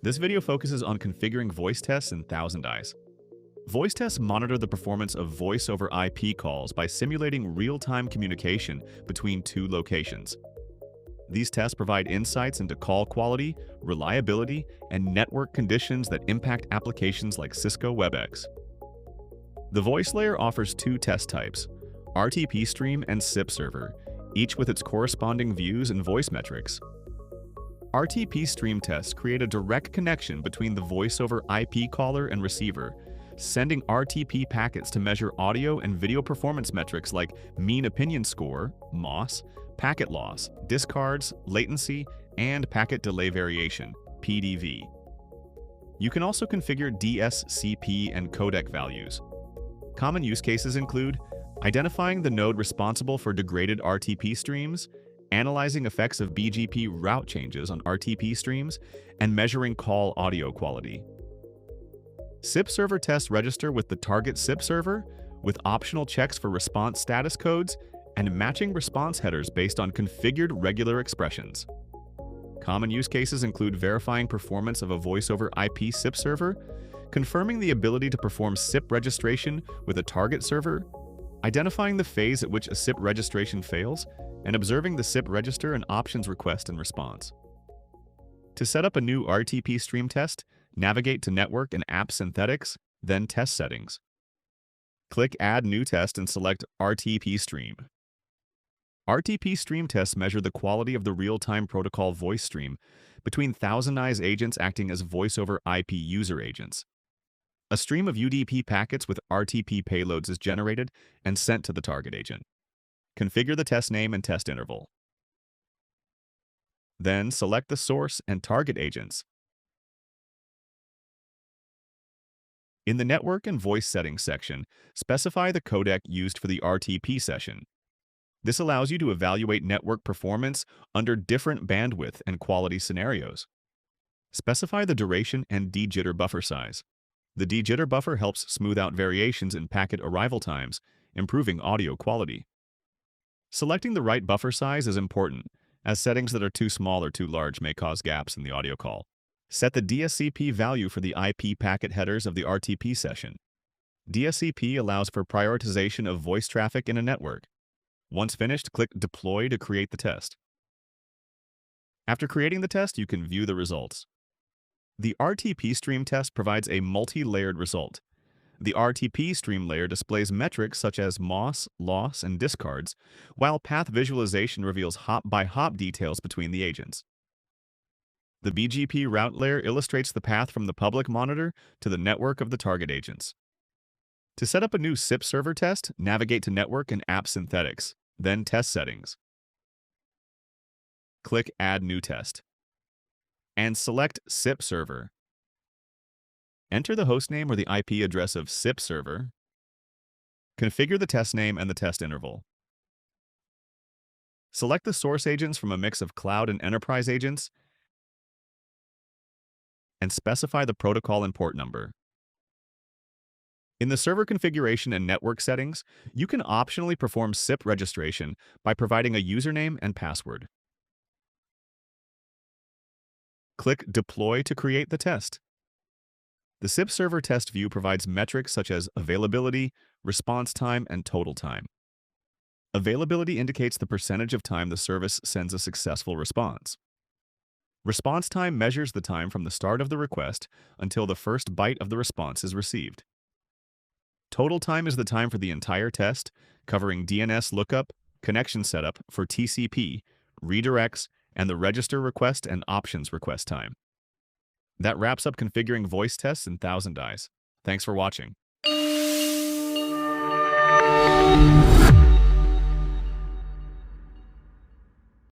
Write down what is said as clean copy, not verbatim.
This video focuses on configuring voice tests in ThousandEyes. Voice tests monitor the performance of voice over IP calls by simulating real-time communication between two locations. These tests provide insights into call quality, reliability, and network conditions that impact applications like Cisco WebEx. The voice layer offers two test types, RTP Stream and SIP Server, each with its corresponding views and voice metrics. RTP Stream Tests create a direct connection between the voice over IP caller and receiver, sending RTP packets to measure audio and video performance metrics like mean opinion score, MOS, packet loss, discards, latency, and packet delay variation, PDV. You can also configure DSCP and codec values. Common use cases include identifying the node responsible for degraded RTP streams, analyzing effects of BGP route changes on RTP streams, and measuring call audio quality. SIP server tests register with the target SIP server, with optional checks for response status codes and matching response headers based on configured regular expressions. Common use cases include verifying performance of a voice over IP SIP server, confirming the ability to perform SIP registration with a target server, identifying the phase at which a SIP registration fails, and observing the SIP register and options request and response. To set up a new RTP stream test, navigate to Network and App Synthetics, then Test Settings. Click Add New Test and select RTP Stream. RTP stream tests measure the quality of the real-time protocol voice stream between ThousandEyes agents acting as voice-over IP user agents. A stream of UDP packets with RTP payloads is generated and sent to the target agent. Configure the test name and test interval. Then select the source and target agents. In the Network and Voice Settings section, specify the codec used for the RTP session. This allows you to evaluate network performance under different bandwidth and quality scenarios. Specify the duration and de-jitter buffer size. The de-jitter buffer helps smooth out variations in packet arrival times, improving audio quality. Selecting the right buffer size is important, as settings that are too small or too large may cause gaps in the audio call. Set the DSCP value for the IP packet headers of the RTP session. DSCP allows for prioritization of voice traffic in a network. Once finished, click Deploy to create the test. After creating the test, you can view the results. The RTP stream test provides a multi-layered result. The RTP stream layer displays metrics such as MOS, loss, and discards, while path visualization reveals hop-by-hop details between the agents. The BGP route layer illustrates the path from the public monitor to the network of the target agents. To set up a new SIP server test, navigate to Network and App Synthetics, then Test Settings. Click Add New Test, and select SIP Server. Enter the hostname or the IP address of SIP server. Configure the test name and the test interval. Select the source agents from a mix of cloud and enterprise agents, and specify the protocol and port number. In the server configuration and network settings, you can optionally perform SIP registration by providing a username and password. Click Deploy to create the test. The SIP server test view provides metrics such as availability, response time, and total time. Availability indicates the percentage of time the service sends a successful response. Response time measures the time from the start of the request until the first byte of the response is received. Total time is the time for the entire test, covering DNS lookup, connection setup for TCP, redirects, and the register request and options request time. That wraps up configuring voice tests in ThousandEyes. Thanks for watching.